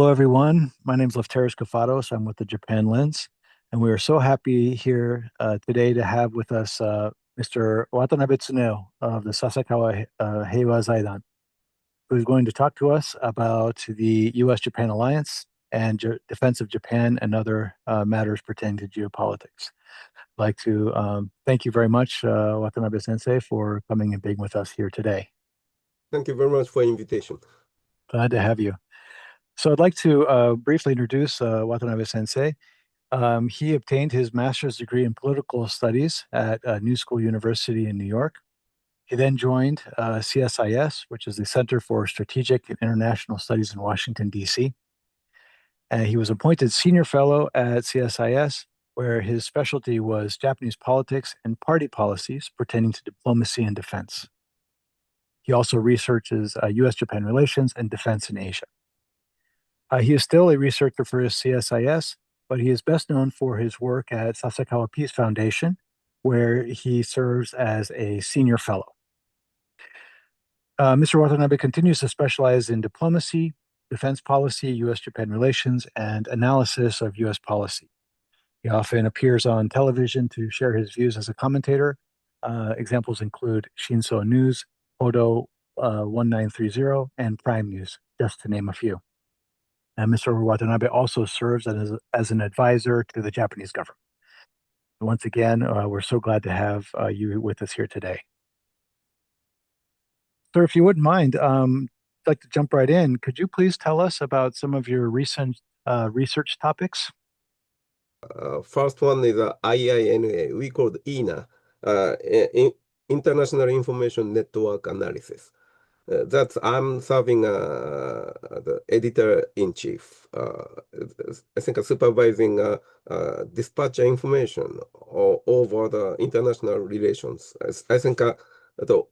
Hello, everyone. My name is Lefteris Kafatos. I'm with the Japan Lens, and we are so happy here today to have with us Mr. Watanabe Tsuneo of the Sasakawa Heiwa Zaidan, who's going to talk to us about the U.S.-Japan alliance and defense of Japan and other matters pertaining to geopolitics. I'd like to thank you very much, Watanabe Sensei, for coming and being with us here today. Thank you very much for the invitation. Glad to have you. So I'd like to briefly introduce Watanabe Sensei. He obtained his master's degree in political studies at New School University in New York. He then joined CSIS, which is the Center for Strategic and International Studies in Washington, D.C. And he was appointed senior fellow at CSIS, where his specialty was Japanese politics and party policies pertaining to diplomacy and defense. He also researches U.S.-Japan relations and defense in Asia. He is still a researcher for his CSIS, but he is best known for his work at Sasakawa Peace Foundation, where he serves as a senior fellow. Mr. Watanabe continues to specialize in diplomacy, defense policy, U.S.-Japan relations, and analysis of U.S. policy. He often appears on television to share his views as a commentator. Examples include Shinso News, Hodo 1930, and Prime News, just to name a few. And Mr. Watanabe also serves as an advisor to the Japanese government. Once again, we're so glad to have you with us here today. Sir, if you wouldn't mind, I'd like to jump right in. Could you please tell us about some of your recent research topics? First one is IINA, we call it INA, International Information Network Analysis. That's I'm serving the editor-in-chief. I think supervising dispatch information over the international relations. I think the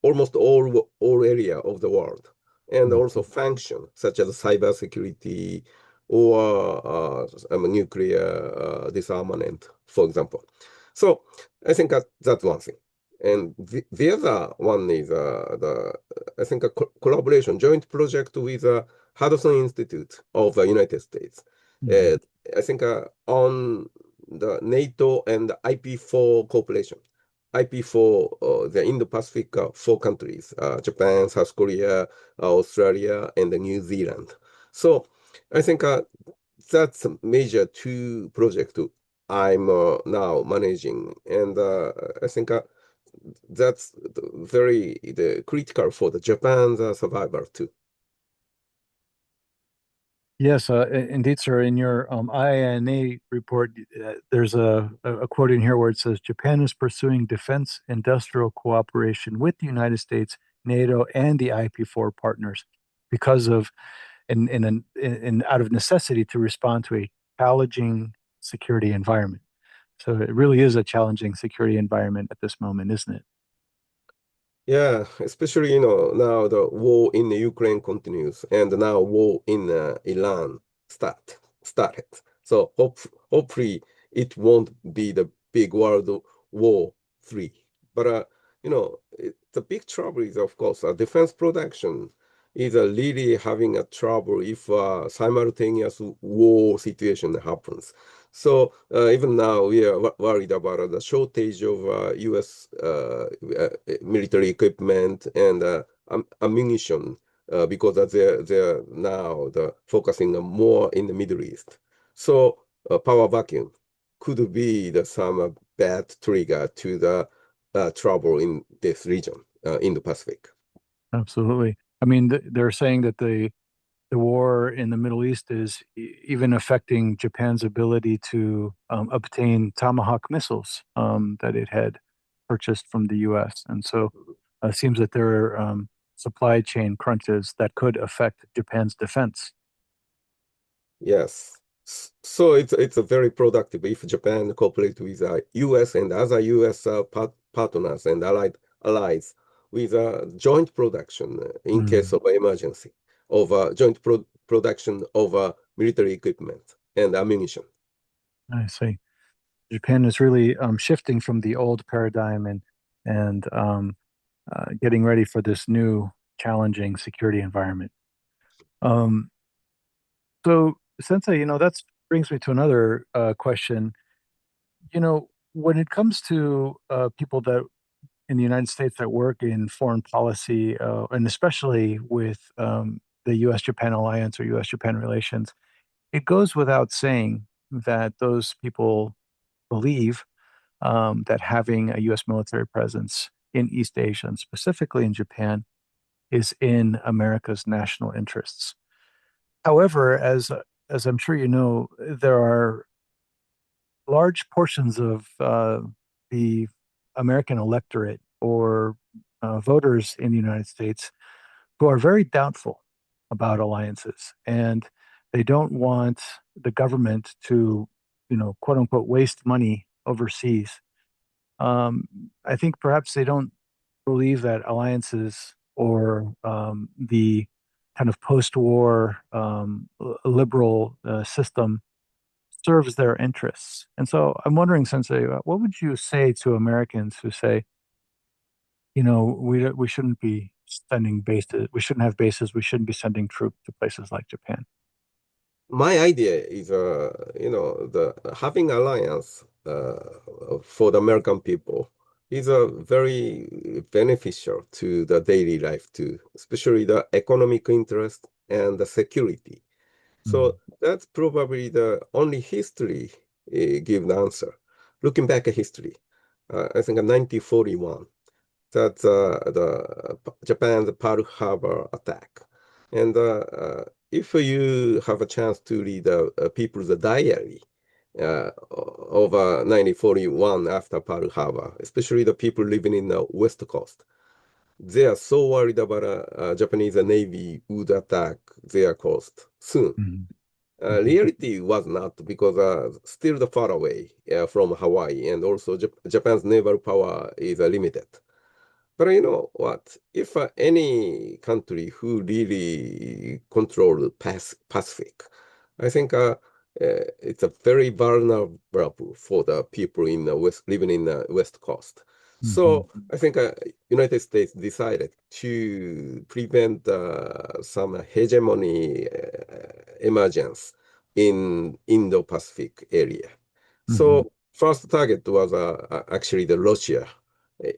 almost all area of the world, and also function such as cybersecurity or nuclear disarmament, for example. So I think that's one thing. And the other one is I think a collaboration, joint project with Hudson Institute of the United States. I think on the NATO and IP4 cooperation. IP4, the Indo-Pacific four countries, Japan, South Korea, Australia, and New Zealand. So I think that's a major two project I'm now managing. And I think that's very critical for the Japan's survival too. Yes, indeed, sir. In your INA report, there's a quote in here where it says Japan is pursuing defense industrial cooperation with the United States, NATO, and the IP4 partners because of in out of necessity to respond to a challenging security environment. So it really is a challenging security environment at this moment, isn't it? Yeah, especially, now the war in the Ukraine continues, and now war in Iran started. So hopefully it won't be the big World War III. But the big trouble is, of course, defense production is really having a trouble if simultaneous war situation happens. So even now, we are worried about the shortage of U.S. Military equipment and ammunition because they're now focusing more in the Middle East. So power vacuum could be some bad trigger to the trouble in this region, in the Pacific. Absolutely. I mean, they're saying that the war in the Middle East is even affecting Japan's ability to obtain Tomahawk missiles that it had purchased from the U.S. And so it seems that there are supply chain crunches that could affect Japan's defense. Yes. So it's a very productive if Japan cooperate with U.S. and other U.S. Partners and allies with joint production in case of emergency of joint production of military equipment and ammunition. I see. Japan is really shifting from the old paradigm and getting ready for this new challenging security environment. Um, So, Sensei, that brings me to another question. When it comes to people that in the United States that work in foreign policy, and especially with the U.S.-Japan alliance or U.S.-Japan relations, it goes without saying that those people believe that having a U.S. military presence in East Asia, and specifically in Japan, is in America's national interests. However, as I'm sure you know, there are large portions of the American electorate or voters in the United States who are very doubtful about alliances, and they don't want the government to, quote unquote, waste money overseas. Um, I think perhaps they don't believe that alliances or the kind of post-war liberal system serves their interests. And so I'm wondering, Sensei, what would you say to Americans who say, we shouldn't be sending bases, we shouldn't have bases, we shouldn't be sending troops to places like Japan? My idea is, the having alliance for the American people is very beneficial to the daily life too, especially the economic interest and the security. Mm, So that's probably the only history give the answer. Looking back at history, I think in 1941, that's Japan's Pearl Harbor attack. And if you have a chance to read people's diary of 1941 after Pearl Harbor, especially the people living in the West Coast, they are so worried about Japanese Navy would attack their coast soon. mm, mhm, Reality was not because still the far away from Hawaii, and also Japan's naval power is limited. But you know what? If any country who really control the Pacific, I think it's a very vulnerable for the people in the West, living in the West Coast. mhm, So I think United States decided to prevent some hegemony emergence in Indo-Pacific area. mhm, So first target was actually the Russia.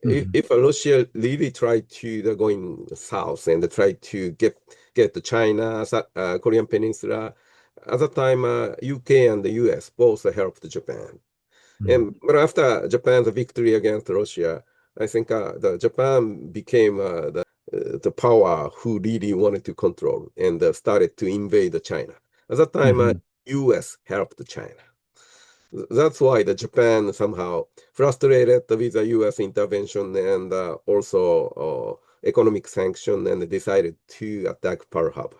mhm, If Russia really tried to going south and try to get to China, Korean Peninsula, at the time UK and the US both helped Japan. mhm, And but after Japan's victory against Russia, I think the Japan became the power who really wanted to control and started to invade China. At that time, mhm, US helped China. That's why the Japan somehow frustrated with the U.S. intervention and also economic sanction and decided to attack Pearl Harbor.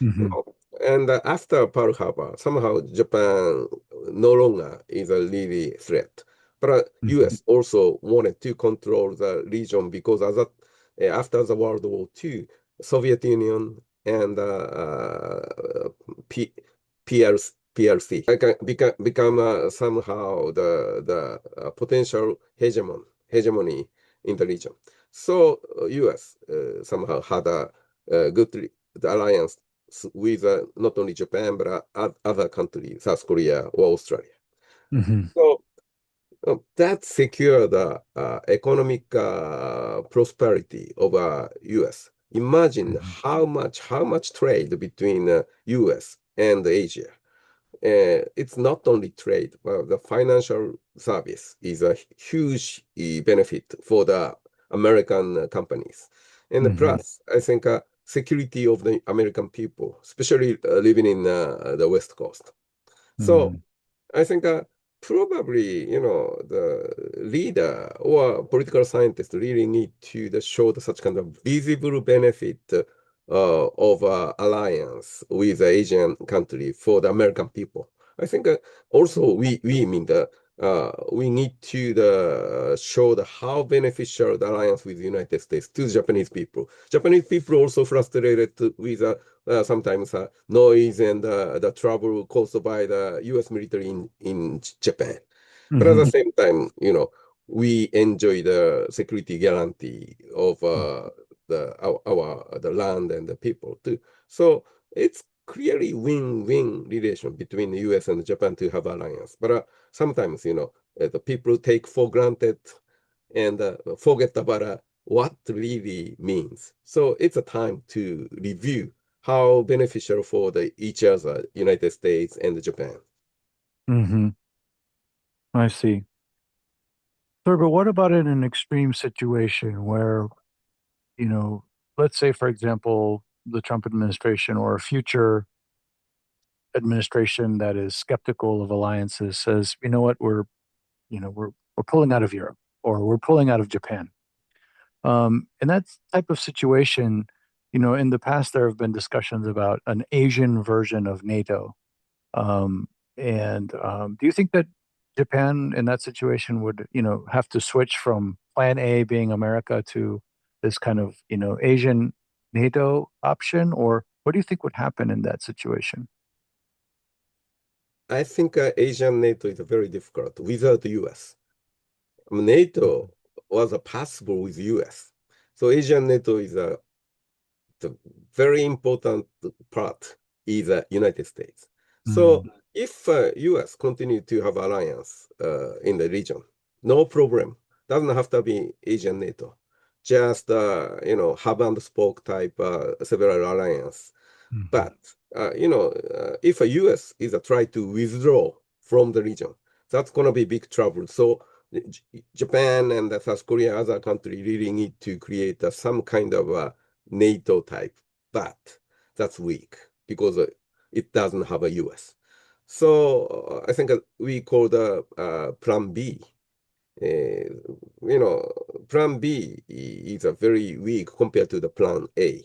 You mhm, know, and after Pearl Harbor, somehow Japan no longer is a really threat. But mhm, U.S. also wanted to control the region because after the World War II, Soviet Union and P, PRC become somehow the potential hegemony in the region. So U.S. Somehow had a good alliance with not only Japan, but other countries, South Korea or Australia. mhm, So that secured the economic prosperity of U.S. Imagine mhm, how much trade between U.S. and Asia. It's not only trade, but the financial service is a huge benefit for the American companies. And mhm, plus, I think security of the American people, especially living in the West Coast. So mhm, I think probably, the leader or political scientist really need to show such kind of visible benefit of alliance with the Asian country for the American people. I think also we mean we need to show how beneficial the alliance with the United States to the Japanese people. Japanese people also frustrated with sometimes noise and the trouble caused by the U.S. military in Japan. But at the mhm, same time, we enjoy the security guarantee of the land and the people too. So it's clearly win-win relation between the US and Japan to have alliance. But sometimes, the people take for granted and forget about what really means. So it's a time to review how beneficial for each other, United States and Japan. Hmm. I see. Sir, but what about in an extreme situation where, you know, let's say, for example, the Trump administration or a future administration that is skeptical of alliances says, you know what, we're pulling out of Europe or we're pulling out of Japan. In that type of situation, in the past there have been discussions about an Asian version of NATO. And do you think that Japan in that situation would, have to switch from Plan A being America to this kind of, Asian NATO option, or what do you think would happen in that situation? I think Asian NATO is very difficult without the US. NATO was possible with US. So Asian NATO is the very important part is United States. So Mm-hmm. if US continue to have alliance in the region, no problem. Doesn't have to be Asian NATO. Just hub and spoke type several alliance. Hmm. But if a US is a try to withdraw from the region, that's gonna be big trouble. So Japan and South Korea, other country, really need to create some kind of a NATO type, but that's weak because it doesn't have a US. So I think we call the Plan B. Uh, Plan B is a very weak compared to the Plan A,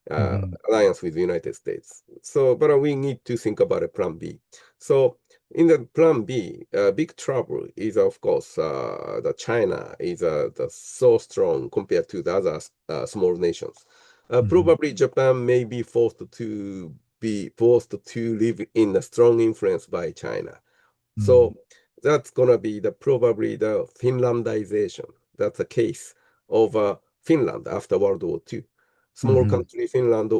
Hmm. alliance with the United States. So, but we need to think about a Plan B. So, in the Plan B, big trouble is, of course, the China is so strong compared to the other small nations. Hmm. Probably Japan may be forced to live in a strong influence by China. So Hmm. that's gonna be probably the Finlandization. That's a case of Finland after World War II. Small Hmm. country Finland,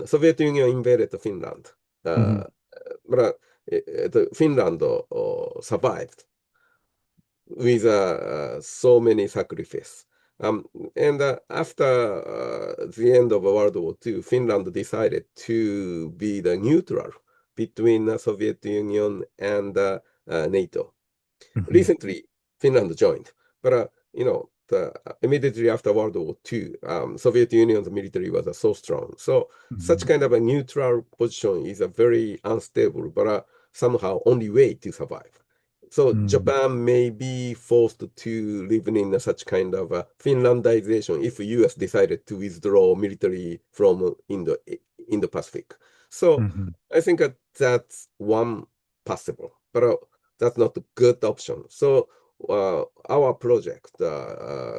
Soviet Union invaded Finland, Hmm. uh, but Finland survived with so many sacrifices. And after the end of World War II, Finland decided to be the neutral between the Soviet Union and NATO. Hmm. Recently, Finland joined, but immediately after World War II, Soviet Union's military was so strong. So such Hmm. kind of a neutral position is a very unstable, but somehow only way to survive. So Hmm. Japan may be forced to live in such kind of Finlandization if US decided to withdraw military from Indo-Pacific. So Hmm. I think that's one possible, but that's not a good option. So our project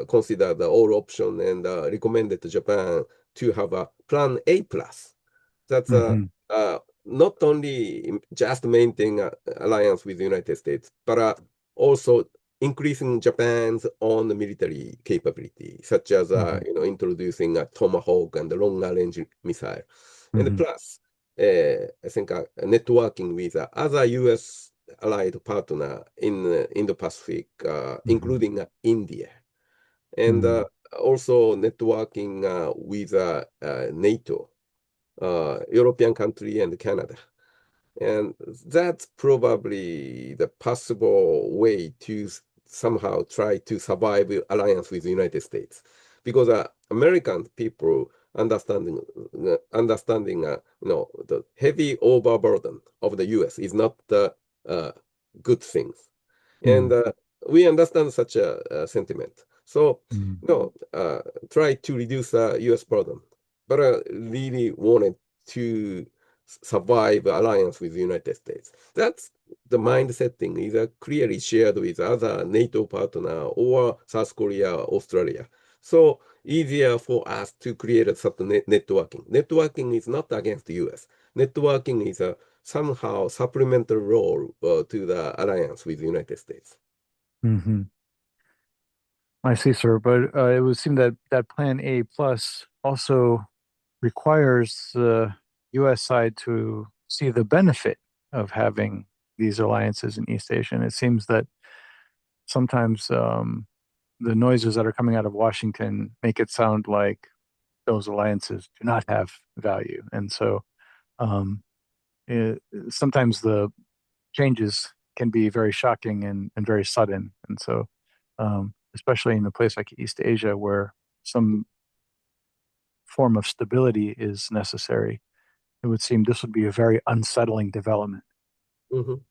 considered all option and recommended to Japan to have a Plan A plus. That's Hmm. not only just maintain alliance with the United States, but also increasing Japan's own military capability, such as Hmm. introducing a Tomahawk and the long-range missile, and Hmm. plus I think networking with other U.S. allied partner in the Pacific, Hmm. including India, and Hmm. also networking with NATO, European country, and Canada. And that's probably the possible way to somehow try to survive alliance with the United States. Because American people understanding the heavy overburden of the US is not the good things. And Hmm. we understand such a sentiment. So, Hmm. you know, uh, try to reduce US burden, but really wanted to survive alliance with the United States. That's the mind setting is clearly shared with other NATO partner or South Korea, Australia. So easier for us to create a certain networking. Networking is not against the US. Networking is a somehow supplemental role to the alliance with the United States. Hmm. I see, sir. But it would seem that Plan A plus also requires U.S. side to see the benefit of having these alliances in East Asia. And it seems that sometimes the noises that are coming out of Washington make it sound like those alliances do not have value. And so um, it, sometimes the changes can be very shocking and very sudden. And so, especially in a place like East Asia, where some form of stability is necessary, it would seem this would be a very unsettling development. Mhm.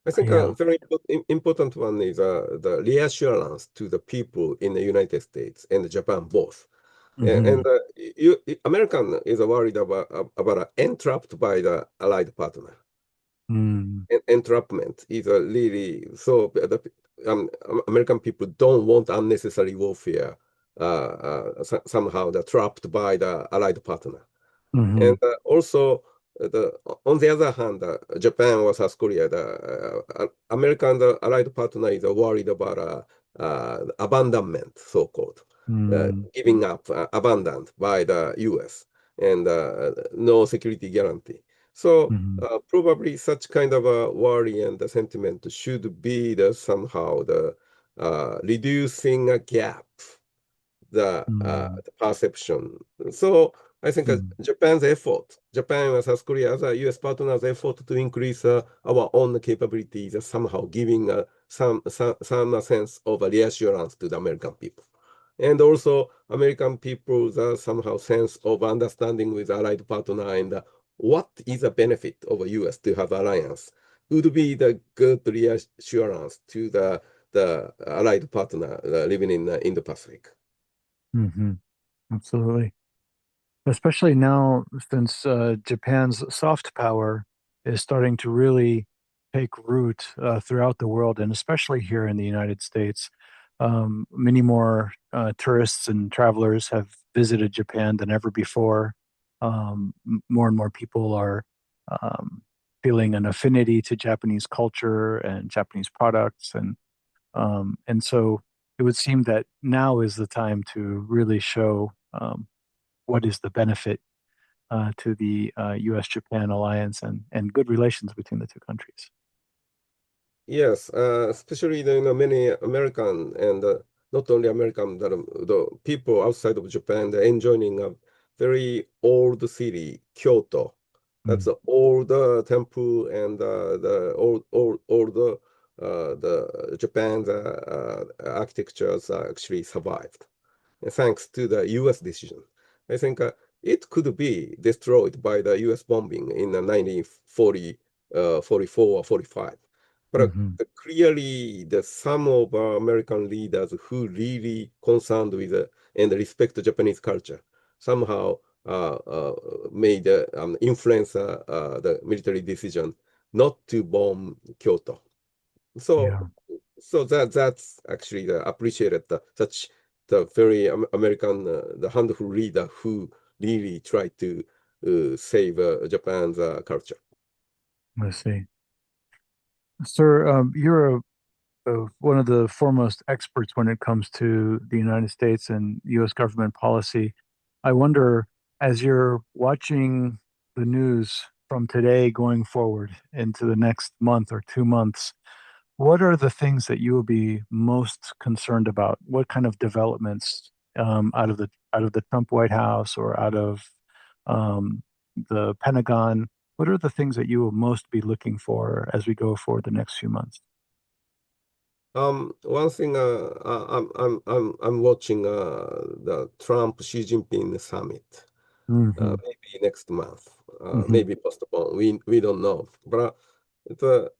I think a Yeah. very important one is the reassurance to the people in the United States and Japan both. Hmm. American is worried entrapped by the allied partner. Mm. Entrapment is a really so American people don't want unnecessary warfare. Somehow they're trapped by the allied partner. And Hmm. also, on the other hand, Japan or South Korea, the American the allied partner is worried about abandonment, so-called, Mm. giving up, abandoned by the U.S. and no security guarantee. So Hmm. probably such kind of a worry and the sentiment should be somehow the reducing a gap Mm. the perception. So I think Mm. Japan's effort, Japan and South Korea as a U.S. partner's effort to increase our own capabilities is somehow giving some sense of a reassurance to the American people. And also American people's somehow sense of understanding with allied partner and what is the benefit of a U.S. to have alliance would be the good reassurance to the allied partner living in the Pacific. Hmm. Absolutely. Especially now, since Japan's soft power is starting to really take root throughout the world, and especially here in the United States. Many more tourists and travelers have visited Japan than ever before. More and more people are um, feeling an affinity to Japanese culture and Japanese products, and so it would seem that now is the time to really show what is the benefit to the U.S.-Japan alliance and good relations between the two countries. Yes, especially many American and not only American, the people outside of Japan, they're enjoying a very old city, Kyoto. That's Mm. the old temple and the old the Japan's architectures actually survived thanks to the US decision. I think it could be destroyed by the US bombing in 1940, 44 or 45. But Hmm. clearly, some of American leaders who really concerned with and respect Japanese culture somehow made influence the military decision not to bomb Kyoto. So, Yeah, that's actually appreciated such the very American the handful leader who really tried to save Japan's culture. let's see. Sir, you're one of the foremost experts when it comes to the United States and U.S. government policy. I wonder, as you're watching the news from today going forward into the next month or 2 months, what are the things that you will be most concerned about? What kind of developments out of the Trump White House or out of um, the Pentagon? What are the things that you will most be looking for as we go for the next few months? One thing I'm watching the Trump Xi Jinping summit. Hmm. Maybe next month, Hmm. maybe postpone. We don't know, but it's a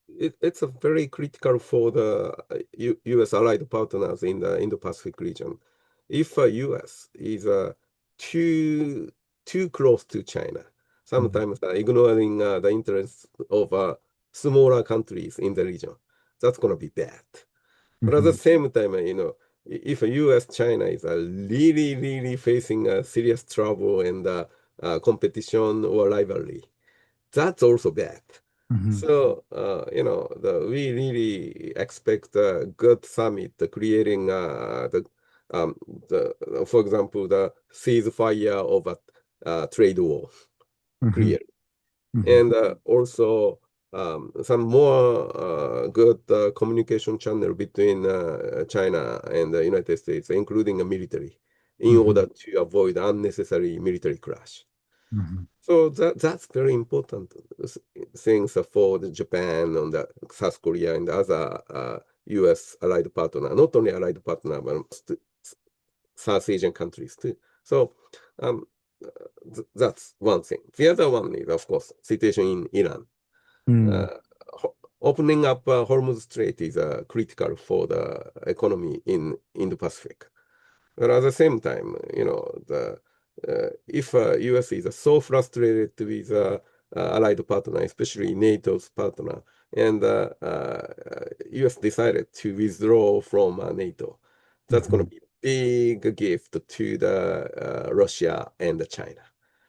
it's a very critical for the U.S. allied partners in the Indo-Pacific region. If U.S. is too close to China, Hmm. sometimes ignoring the interests of smaller countries in the region, that's gonna be bad. But at the Hmm. same time, if US China is really facing serious trouble and competition or rivalry, that's also bad. Hmm. So, we really expect a good summit creating for example, the ceasefire of trade war, Hmm. clearly. Hmm. And also some more good communication channel between China and the United States, including a military, in Hmm. order to avoid unnecessary military clash. Hmm. So that's very important things for the Japan and the South Korea and other U.S. allied partner, not only allied partner, but South Asian countries too. So um, that's one thing. The other one is, of course, situation in Iran. Mm. Uh, Opening up Hormuz Strait is critical for the economy in the Pacific. But at the same time, the if U.S. is so frustrated with allied partner, especially NATO's partner, and U.S. decided to withdraw from NATO, that's going Hmm. to be a big gift to the Russia and China.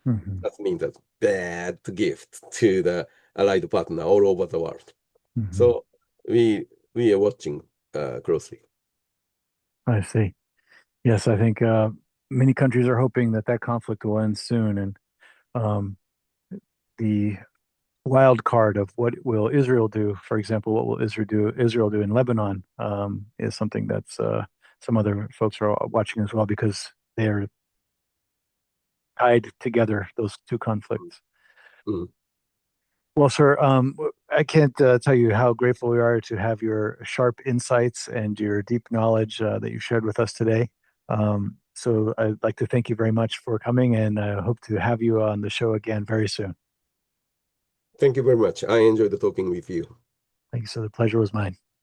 Hmm. That means a bad gift to the allied partner all over the world. Hmm. So we we are watching closely. I see. Yes, I think many countries are hoping that that conflict will end soon, and um, the wild card of what will Israel do, for example, what will Israel do in Lebanon, is something that's some other folks are watching as well because they are tied together, those two conflicts. Mm. Well, sir, I can't tell you how grateful we are to have your sharp insights and your deep knowledge that you shared with us today. So I'd like to thank you very much for coming, and I hope to have you on the show again very soon. Thank you very much. I enjoyed talking with you. Thank you. So the pleasure was mine.